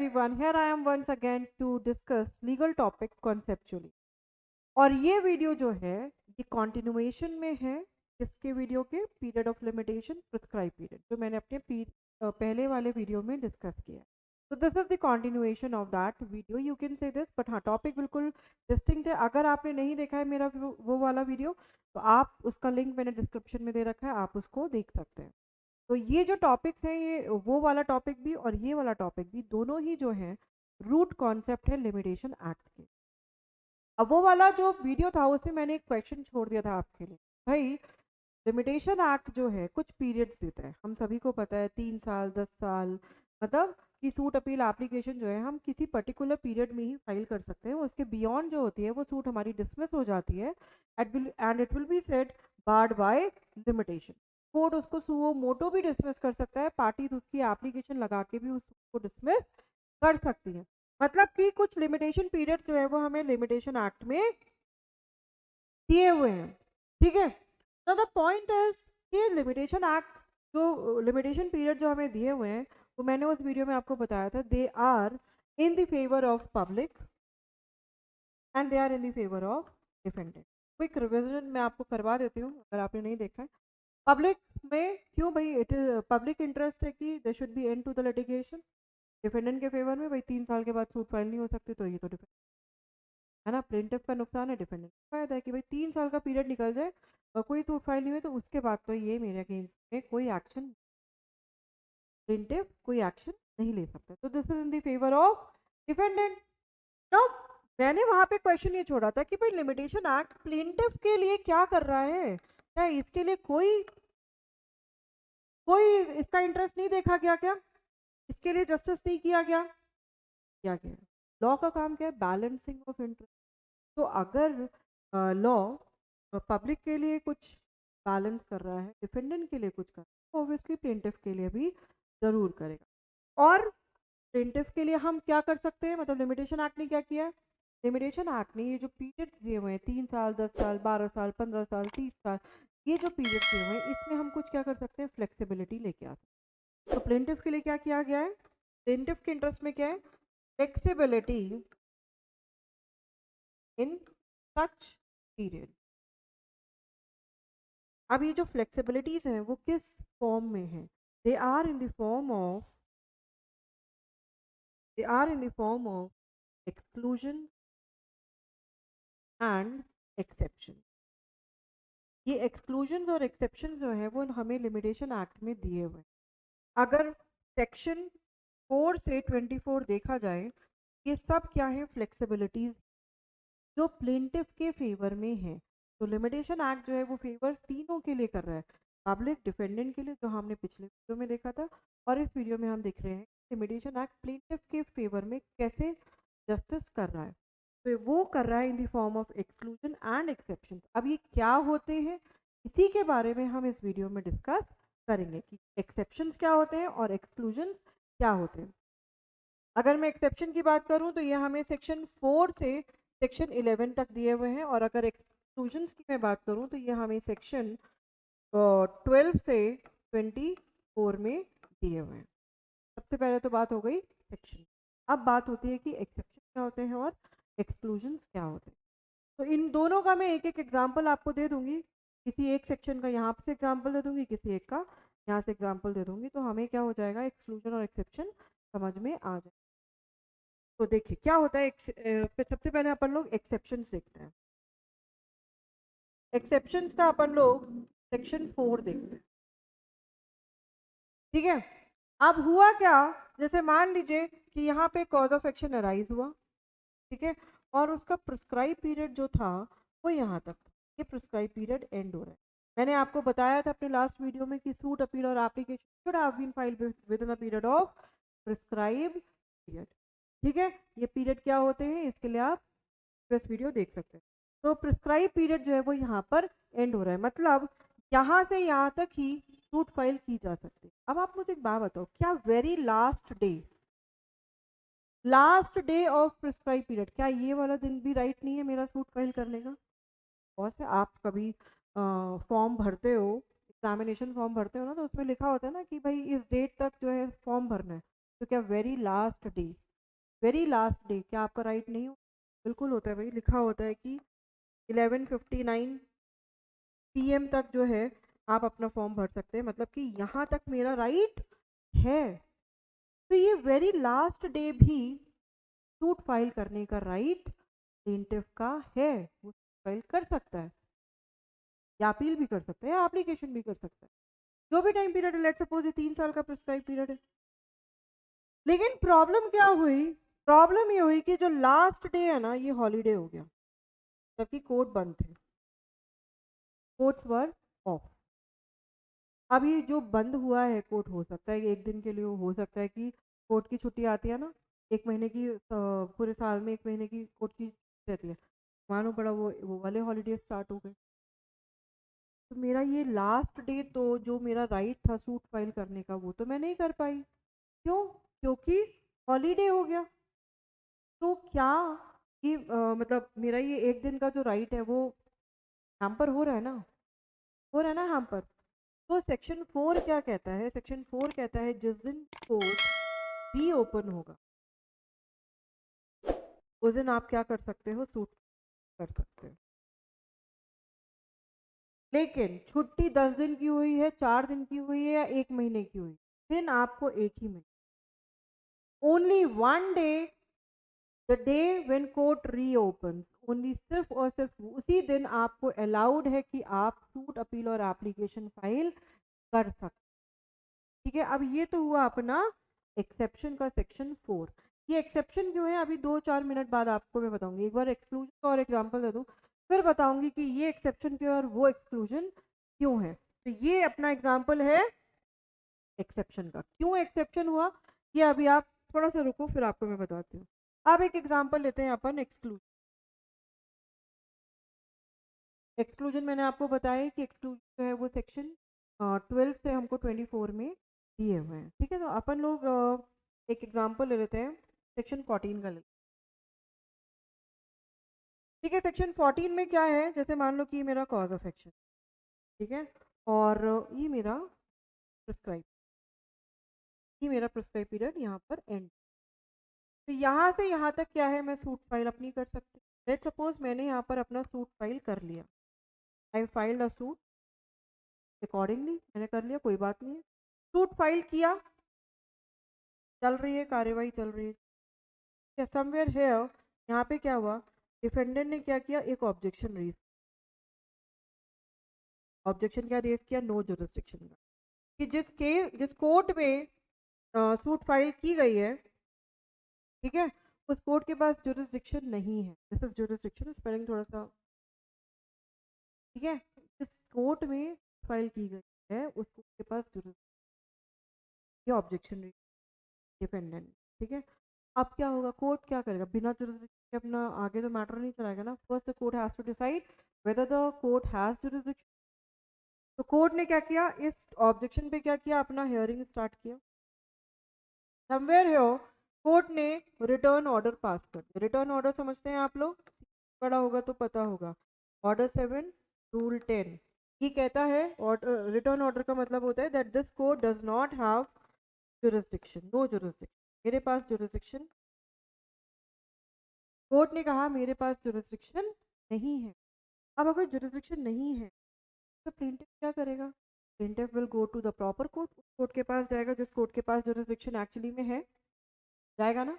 everyone, here I am once again to discuss legal topic conceptually. और ये video जो है ये कंटिन्यूएशन में है इसके वीडियो के period of limitation prescribe period जो मैंने अपने पहले वाले वीडियो में डिस्कस किया है. तो this is the continuation of that video, you can say this, but हाँ टॉपिक बिल्कुल डिस्टिंक्ट है. अगर आपने नहीं देखा है मेरा वो वाला वीडियो तो आप उसका लिंक मैंने डिस्क्रिप्शन में दे रखा है, आप उसको देख सकते हैं. तो ये जो टॉपिक्स हैं ये वो वाला टॉपिक भी और ये वाला टॉपिक भी दोनों ही जो है रूट कॉन्सेप्ट है लिमिटेशन एक्ट के. अब वो वाला जो वीडियो था उसमें मैंने एक क्वेश्चन छोड़ दिया था आपके लिए. भाई लिमिटेशन एक्ट जो है कुछ पीरियड्स देता है, हम सभी को पता है 3 साल 10 साल, मतलब कि सूट अपील एप्लीकेशन जो है हम किसी पर्टिकुलर पीरियड में ही फाइल कर सकते हैं. उसके बियॉन्ड जो होती है वो सूट हमारी डिसमिस हो जाती है and it will be said board by limitation. Court उसको सुओ मोटो भी डिसमिस कर सकता है, पार्टीज उसकी एप्लीकेशन लगा के भी उसको डिसमिस कर सकती है. मतलब कि कुछ लिमिटेशन पीरियड जो है वो हमें लिमिटेशन एक्ट में दिए हुए हैं. ठीक है, तो द पॉइंट इज कि लिमिटेशन एक्ट जो लिमिटेशन पीरियड जो हमें दिए हुए हैं वो मैंने उस वीडियो में आपको बताया था, they are in the favour of public and they are in the favour of defendant. Quick revision मैं आपको करवा देती हूँ अगर आपने नहीं देखा है. पब्लिक में क्यों भाई, इट इज पब्लिक इंटरेस्ट है कि they should be end to the litigation. Defendant के फेवर में भाई 3 साल के बाद सूट फाइल नहीं हो सकती, तो ये तो है ना. प्लेंटिफ का नुकसान है, डिफेंडेंट का फायदा है कि भाई 3 साल का पीरियड निकल जाए और कोई सूट फाइल नहीं हुई तो उसके बाद तो ये मेरे अगेंस्ट में कोई एक्शन, प्लेंटिफ कोई एक्शन नहीं ले सकता. तो this is in the favour of defendant. Now मैंने वहां पे क्वेश्चन ये छोड़ा था कि भाई लिमिटेशन एक्ट प्लेंटिफ के लिए क्या कर रहा है, क्या इसके लिए कोई कोई इसका इंटरेस्ट नहीं देखा गया, क्या इसके लिए जस्टिस नहीं किया गया? किया गया. लॉ का काम क्या है? Balancing of interest. तो अगर लॉ पब्लिक के लिए कुछ बैलेंस कर रहा है, डिफेंडेंट के लिए कुछ कर रहा है, तो ऑब्वियसली प्लेंटिफ के लिए भी जरूर करेगा. और प्लेंटिफ के लिए हम क्या कर सकते हैं, मतलब लिमिटेशन एक्ट ने क्या किया है? लिमिटेशन एक्ट ने ये जो पीरियड दिए हुए हैं 3 साल 10 साल 12 साल 15 साल 30 साल, ये जो पीरियड दिए हुए हैं इसमें हम कुछ क्या कर सकते हैं, फ्लेक्सिबिलिटी लेके आ सकते हैं. तो प्लेंटिफ के लिए क्या किया गया है? प्लेंटिफ के इंटरेस्ट में क्या है? फ्लेक्सिबिलिटी इन सच पीरियड. अब ये जो फ्लेक्सिबिलिटीज हैं वो किस फॉर्म में है? They are in the form of they are in the form of exclusion and exception. ये एक्सक्लूजन और एक्सेप्शन जो है वो हमें लिमिटेशन एक्ट में दिए हुए हैं. अगर सेक्शन 4 से 24 देखा जाए, ये सब क्या है? फ्लेक्सिबिलिटीज जो प्लेंटिफ के फेवर में है. तो लिमिटेशन एक्ट जो है वो फेवर तीनों के लिए कर रहा है, पब्लिक, डिफेंडेंट के लिए जो हमने पिछले वीडियो में देखा था, और इस वीडियो में हम देख रहे हैं लिमिटेशन एक्ट प्लेंटिफ के फेवर में कैसे जस्टिस कर रहा है. तो वो कर रहा है इन the form of exclusion and exception. अब ये क्या होते हैं इसी के बारे में हम इस वीडियो में डिस्कस करेंगे कि एक्सेप्शंस क्या होते हैं और एक्सक्लूजन क्या होते हैं. अगर मैं एक्सेप्शन की बात करूं तो ये हमें सेक्शन 4 से सेक्शन 11 तक दिए हुए हैं, और अगर एक्सक्लूजन्स की मैं बात करूं तो ये हमें सेक्शन 12 से 24 में दिए हुए हैं. सबसे पहले तो बात हो गई सेक्शन. अब बात होती है कि एक्सेप्शन क्या होते हैं और एक्सक्लूजन्स क्या होते हैं. तो इन दोनों का मैं एक एक एग्जाम्पल आपको दे दूंगी. किसी एक सेक्शन का यहाँ से एग्जाम्पल दे दूंगी, किसी एक का यहाँ से एग्जाम्पल दे दूंगी, तो हमें क्या हो जाएगा, एक्सक्लूजन और एक्सेप्शन समझ में आ जाए. तो देखिए क्या होता है. सबसे पहले अपन लोग एक्सेप्शन देखते हैं. एक्सेप्शंस का अपन लोग सेक्शन 4 देखते हैं. ठीक है, अब हुआ क्या, जैसे मान लीजिए कि यहाँ पे कॉज ऑफ एक्शन अराइज हुआ, ठीक है, और उसका प्रिस्क्राइब पीरियड जो था वो यहाँ तक था. ये प्रिस्क्राइब पीरियड एंड हो रहा है. मैंने आपको बताया था अपने लास्ट वीडियो में कि सूट अपील और application should have been filed within a period of prescribe period. ठीक है, ये पीरियड क्या होते हैं इसके लिए आप प्रीवियस वीडियो देख सकते हैं. तो प्रिस्क्राइब पीरियड जो है वो यहाँ पर एंड हो रहा है, मतलब यहाँ से यहाँ तक ही सूट फाइल की जा सकती है. अब आप मुझे एक बात बताओ, क्या very last day of prescribe period, क्या ये वाला दिन भी राइट नहीं है मेरा सूट फाइल करने का? बहुत से आप कभी फॉर्म भरते हो, एग्जामिनेशन फॉर्म भरते हो ना, तो उसमें लिखा होता है ना कि भाई इस डेट तक जो है फॉर्म भरना है. तो क्या very last day very last day, क्या आपका राइट नहीं हो? बिल्कुल होता है भाई, लिखा होता है कि 11:59 PM तक जो है आप अपना फॉर्म भर सकते हैं, मतलब कि यहाँ तक मेरा राइट है। तो ये वेरी लास्ट डे भी सूट फाइल करने का राइट प्लेंटिफ का है, वो फाइल कर सकता है, या अपील भी कर सकता है, या एप्लीकेशन भी कर सकता है, जो भी टाइम पीरियड है। लेट्स सपोज ये 3 साल का प्रिस्क्राइब पीरियड है। लेकिन प्रॉब्लम क्या हुई? प्रॉब्लम ये हुई कि जो लास्ट डे है ना, ये हॉलीडे हो गया, जबकि कोर्ट बंद थे, कोर्ट्स वर ऑफ। अब ये जो बंद हुआ है कोर्ट, हो सकता है कि एक दिन के लिए हो सकता है कि कोर्ट की छुट्टी आती है ना, 1 महीने की, पूरे साल में 1 महीने की कोर्ट की छुट्टी रहती है, मानो पड़ा वो वाले हॉलीडे स्टार्ट हो गए। तो मेरा ये लास्ट डे, तो जो मेरा राइट था सूट फाइल करने का, वो तो मैं नहीं कर पाई। क्यों? क्योंकि हॉलीडे हो गया। तो क्या ये मतलब मेरा ये एक दिन का जो राइट है वो हैम्पर हो रहा है ना, हो रहा है ना हैम्पर। तो सेक्शन 4 क्या कहता है? सेक्शन 4 कहता है जिस दिन कोर्ट रीओपन होगा उस दिन आप क्या कर सकते हो? सूट कर सकते हो। लेकिन छुट्टी 10 दिन की हुई है, 4 दिन की हुई है, या 1 महीने की हुई, दिन आपको एक ही मिले। Only one day, the day when court reopen, only, सिर्फ और सिर्फ उसी दिन आपको अलाउड है कि आप सूट, अपील और एप्लीकेशन फाइल कर सकते। ठीक है, अब ये तो हुआ अपना एक्सेप्शन का सेक्शन 4। ये एक्सेप्शन क्यों है, अभी 2-4 मिनट बाद आपको मैं बताऊंगी। एक बार एक्सक्लूजन का और एग्जांपल दे दूं, फिर बताऊंगी कि ये एक्सेप्शन क्यों है और वो एक्सक्लूजन क्यों है। तो ये अपना एग्जांपल है एक्सेप्शन का। क्यों एक्सेप्शन हुआ ये अभी आप थोड़ा सा रुको, फिर आपको मैं बताती हूँ। अब एक एग्जांपल लेते हैं अपन एक्सक्लूजन। एक्सक्लूजन मैंने आपको बताया कि एक्सक्लूजन जो है वो सेक्शन 12 से हमको 24 में दिए हुए हैं। ठीक है, तो अपन लोग एक एग्जांपल ले लेते हैं, सेक्शन 14 का ले। ठीक है, सेक्शन 14 में क्या है, जैसे मान लो कि ये मेरा कॉज ऑफ एक्शन, ठीक है, और ये मेरा प्रिस्क्राइब, ये मेरा प्रिस्क्राइब पीरियड यहाँ पर एंड। तो यहाँ से यहाँ तक क्या है, मैं सूट फाइल अपनी कर सकती हूँ। लेट सपोज मैंने यहाँ पर अपना सूट फाइल कर लिया, आई फाइल्ड अ सूट अकॉर्डिंगली, मैंने कर लिया, कोई बात नहीं है। सूट फाइल किया, चल रही है कार्यवाही, चल रही है। समवेयर हेयर, यहाँ पे क्या हुआ, डिफेंडेंट ने क्या किया, एक ऑब्जेक्शन रेज। ऑब्जेक्शन क्या रेज किया? नो जुरिस्डिक्शन का, कि जिस कोर्ट में सूट फाइल की गई है, ठीक है, उस कोर्ट के पास जुरिस्डिक्शन नहीं है। दिस इज जुरिस्डिक्शन, स्पेलिंग थोड़ा सा, ठीक है, जिस कोर्ट में फाइल की गई है उस कोर्ट के पास जुरिस्डिक्शन, ये ऑब्जेक्शन डिपेंडेंट, ठीक है। अब क्या होगा, कोर्ट क्या करेगा? बिना जुरिस्डिक्शन के अपना आगे तो मैटर नहीं चलाएगा ना। First the court has to decide whether the court has jurisdiction. तो कोर्ट ने क्या किया, इस ऑब्जेक्शन पे क्या किया, अपना हियरिंग स्टार्ट किया। समवेयर हियर कोर्ट ने रिटर्न ऑर्डर पास कर दिया। रिटर्न ऑर्डर समझते हैं आप लोग, पढ़ा होगा तो पता होगा। ऑर्डर 7 रूल 10 ये कहता है, ऑर्डर, रिटर्न ऑर्डर का मतलब होता है that this court does not have jurisdiction, no jurisdiction, मेरे पास जुरिस्डिक्शन, कोर्ट ने कहा मेरे पास जुरिस्डिक्शन नहीं है। अब अगर जुरिस्डिक्शन नहीं है तो प्लेंटिफ क्या करेगा? Plaintiff will go to the proper court, उस कोर्ट के पास जाएगा जिस कोर्ट के पास जुरिस्डिक्शन एक्चुअली में है, जाएगा ना।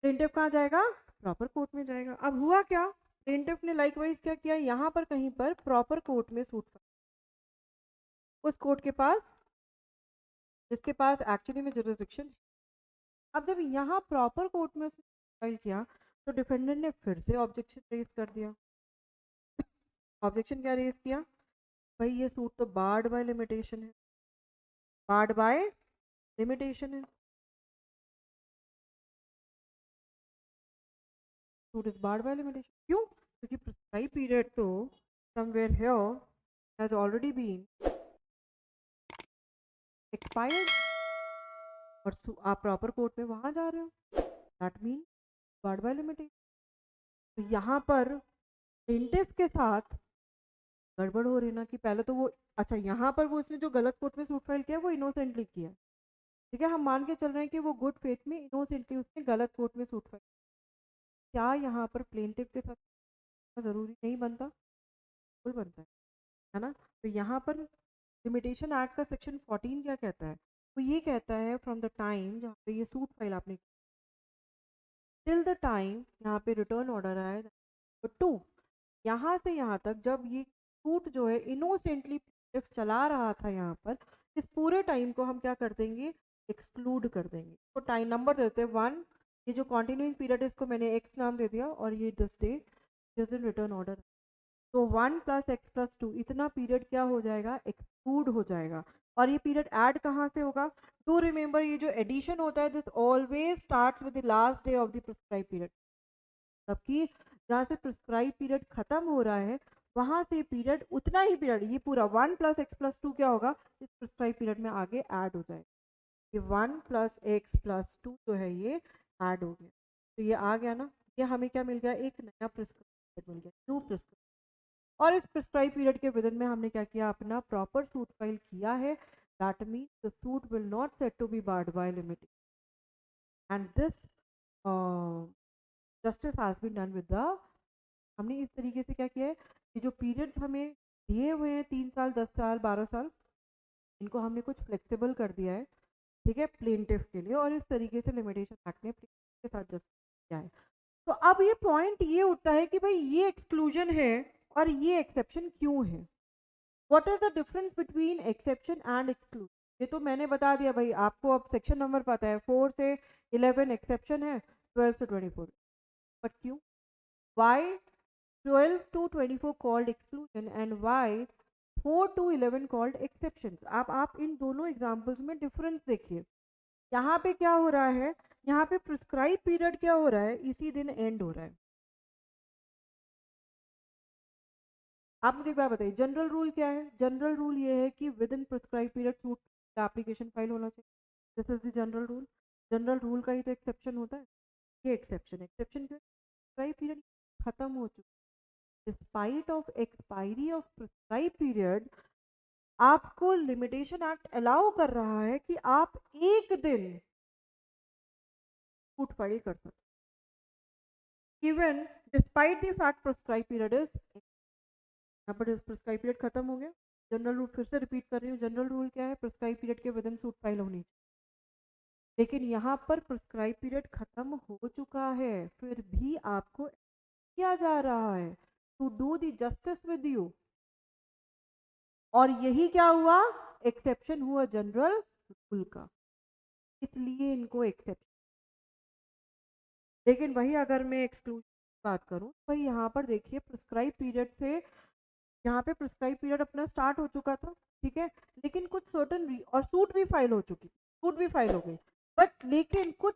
प्लेंटिफ कहाँ जाएगा? प्रॉपर कोर्ट में जाएगा। अब हुआ क्या, प्लेंटिफ ने लाइकवाइज क्या किया, यहाँ पर कहीं पर प्रॉपर कोर्ट में सूट, उस कोर्ट के पास जिसके पास एक्चुअली में जुरिस्डिक्शन। अब जब यहाँ प्रॉपर कोर्ट में फाइल किया तो डिफेंडेंट ने फिर से ऑब्जेक्शन रेज कर दिया। ऑब्जेक्शन क्या रेज किया? भाई ये सूट तो बार्ड बाय लिमिटेशन है, बार्ड बाय लिमिटेशन है, suit is barred by limitation. क्यों? क्योंकि प्रिस्क्राइब पीरियड तो somewhere here has already been expired, और आप प्रॉपर कोर्ट में वहां जा रहे हो, that mean barred by limitation. तो यहाँ पर प्लेंटिफ के साथ गड़बड़ हो रही ना, कि पहले तो वो, अच्छा यहाँ पर वो उसने जो गलत कोर्ट में सूट फाइल किया वो इनोसेंटली किया, ठीक है, हम मान के चल रहे हैं कि वो गुड फेथ में इनोसेंटली उसने गलत कोर्ट में सूट फाइल, क्या यहाँ पर प्लेंटिव के साथ जरूरी नहीं बनता? बिल्कुल बनता है ना? तो यहाँ पर लिमिटेशन एक्ट का सेक्शन 14 क्या कहता है? वो ये कहता है फ्रॉम द टाइम जहाँ पे ये सूट फाइल आपने, टिल द टाइम यहाँ पे रिटर्न ऑर्डर आया टू, यहाँ से यहाँ तक जब ये सूट जो है इनोसेंटली चला रहा था यहाँ पर, इस पूरे टाइम को हम क्या कर देंगे? एक्सक्लूड कर देंगे। तो टाइम नंबर देते हैं 1, ये जो कॉन्टिन्यूइंग पीरियड है इसको मैंने एक्स नाम दे दिया, और ये जिस दिन रिटर्न ऑर्डर, तो 1 + x+2 इतना पीरियड क्या हो जाएगा? एक्सक्लूड हो जाएगा। और ये पीरियड ऐड कहाँ से होगा? टू रिमेंबर, ये जो एडिशन होता है this always starts with the last day of the prescribe period, जबकि जहाँ से प्रिस्क्राइब पीरियड खत्म हो रहा है वहां से पीरियड, उतना ही पीरियड, ये पूरा 1 + x+2 क्या होगा? इस प्रिस्क्राइब पीरियड में आगे ऐड हो जाएगा। ये 1 + x+2 जो है ये ऐड हो गया, तो ये आ गया ना, ये हमें क्या मिल गया? एक नया प्रिस्क्राइब पीरियड मिल गया, न्यू प्रिस्क्राइब। और इस प्रिस्क्राइब पीरियड के विदिन में हमने क्या किया? अपना प्रॉपर सूट फाइल किया है, that means the suit will not set to be barred by limit, and this justice has been done with the, हमने इस तरीके से क्या किया है कि जो पीरियड्स हमें दिए हुए हैं 3 साल, 10 साल, 12 साल, इनको हमने कुछ फ्लेक्सिबल कर दिया है, ठीक है, प्लेंटिफ के लिए, और इस तरीके से लिमिटेशन एक्ट ने प्लेंटिफ के साथ जस्टिस किया है। तो अब ये पॉइंट ये उठता है कि भाई ये एक्सक्लूजन है और ये एक्सेप्शन क्यों है? What is the difference between exception and exclusion? ये तो मैंने बता दिया भाई आपको, अब सेक्शन नंबर पता है, 4 से 11 एक्सेप्शन है, 12 से 24, बट क्यों? Why 12 to 24 called exclusion and why 4 to 11 called exceptions? आप इन दोनों एग्जांपल्स में डिफरेंस देखिए। यहाँ पे क्या हो रहा है? यहाँ पे प्रिस्क्राइब पीरियड क्या हो रहा है? इसी दिन एंड हो रहा है। आप मुझे एक बात बताइए, जनरल रूल क्या है? जनरल रूल ये है कि with in prescribe period suit का एप्लीकेशन फाइल होना चाहिए, this is the general rule. General rule का ही तो एक्सेप्शन होता है, ये एक्सेप्शन, एक्सेप्शन क्यों? प्रिस्क्राइब पीरियड खत्म हो चुका, despite of expiry of prescribe period, आपको लिमिटेशन एक्ट अलाउ कर रहा है कि आप एक दिन सूट फाइल कर सकते, even despite the fact prescribe period is, यहाँ पर प्रिस्क्राइब पीरियड खत्म हो गया। जनरल रूल फिर से रिपीट कर रही हूँ, जनरल रूल क्या है? प्रिस्क्राइब पीरियड के विद इन सूट फाइल होनी, लेकिन यहाँ पर प्रिस्क्राइब पीरियड खत्म हो चुका है, फिर भी आपको किया जा रहा है to do the justice with you, और यही क्या हुआ? एक्सेप्शन हुआ जनरल रूल का, इसलिए इनको एक्सेप्शन। लेकिन वही अगर मैं एक्सक्लूजन की बात करूं तो भाई यहाँ पर देखिए प्रिस्क्राइब पीरियड से, यहाँ पे प्रिस्क्राइब पीरियड अपना स्टार्ट हो चुका था, ठीक है, लेकिन कुछ सर्टन, और सूट भी फाइल हो चुकी, सूट भी फाइल हो गई, बट लेकिन कुछ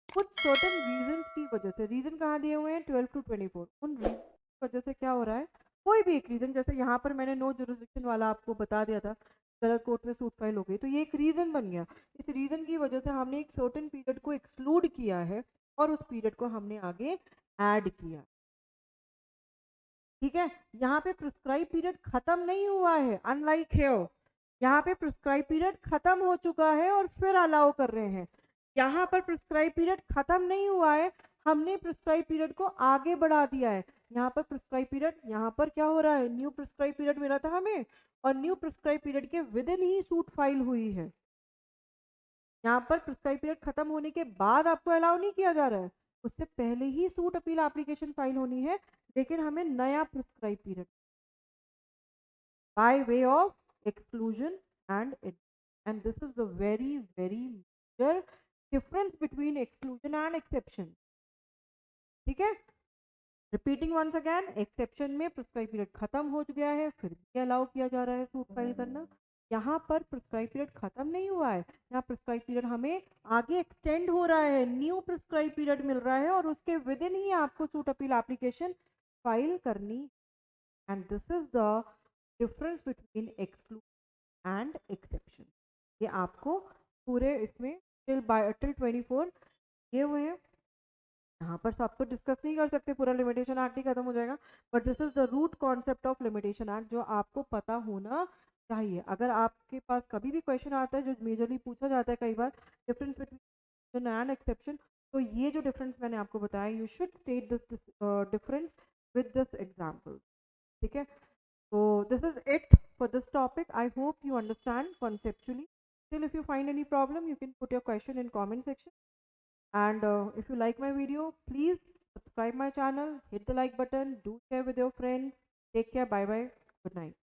कुछ सर्टन रीजंस की वजह से, रीजन कहाँ दिए हुए हैं? 12 to 24, उन रीजन की वजह से क्या हो रहा है? कोई भी एक रीजन, जैसे यहाँ पर मैंने नो जुरिस्डिक्शन वाला आपको बता दिया था, गलत कोर्ट में सूट फाइल हो गई, तो ये एक रीजन बन गया। इस रीजन की वजह से हमने एक सर्टन पीरियड को एक्सक्लूड किया है और उस पीरियड को हमने आगे ऐड किया, ठीक है। यहाँ पे प्रिस्क्राइब पीरियड खत्म नहीं हुआ है, अनलाइक है, यहाँ पे प्रिस्क्राइब पीरियड खत्म हो चुका है और फिर अलाउ कर रहे हैं। यहाँ पर प्रिस्क्राइब पीरियड खत्म नहीं हुआ है, हमने प्रिस्क्राइब पीरियड को आगे बढ़ा दिया है। यहाँ पर प्रिस्क्राइब पीरियड, यहाँ पर क्या हो रहा है? न्यू प्रिस्क्राइब पीरियड मिला था हमें, और न्यू प्रिस्क्राइब पीरियड के with in he suit file हुई है। यहाँ पर प्रिस्क्राइब पीरियड खत्म होने के बाद आपको अलाउ नहीं किया जा रहा है, उससे पहले ही सूट अपील एप्लीकेशन फाइल होनी है, लेकिन हमें नया prescribe period by way of exclusion and admission. And this is the very major difference between exclusion and exception, ठीक है। रिपीटिंग वंस अगेन, एक्सेप्शन में प्रिस्क्राइब पीरियड खत्म हो गया है, फिर भी अलाउ किया जा रहा है सूट फाइल करना। यहाँ पर प्रिस्क्राइब पीरियड खत्म नहीं हुआ है, यहाँ प्रिस्क्राइब पीरियड हमें आगे एक्सटेंड हो रहा है, न्यू प्रिस्क्राइब पीरियड मिल रहा है, और उसके विद इन ही आपको सूट अपील एप्लीकेशन फाइल करनी। And this is the difference between exclusion and exception. ये आपको पूरे इसमें टिल 24 दिए हुए हैं, यहाँ पर सब तो डिस्कस नहीं कर सकते, पूरा लिमिटेशन एक्ट ही खत्म हो जाएगा, but this is the root concept of limitation act जो आपको पता होना चाहिए। अगर आपके पास कभी भी क्वेश्चन आता है जो मेजरली पूछा जाता है कई बार, डिफरेंस बिटवीन एंड एक्सेप्शन, तो ये जो डिफरेंस मैंने आपको बताया, you should state this difference with this example. ठीक है, so this is it for this topic. I hope you understand conceptually. Still, if you find any problem, you can put your question in comment section. And if you like my video, please subscribe my channel, hit the like button, do share with your friends. Take care, bye bye, good night.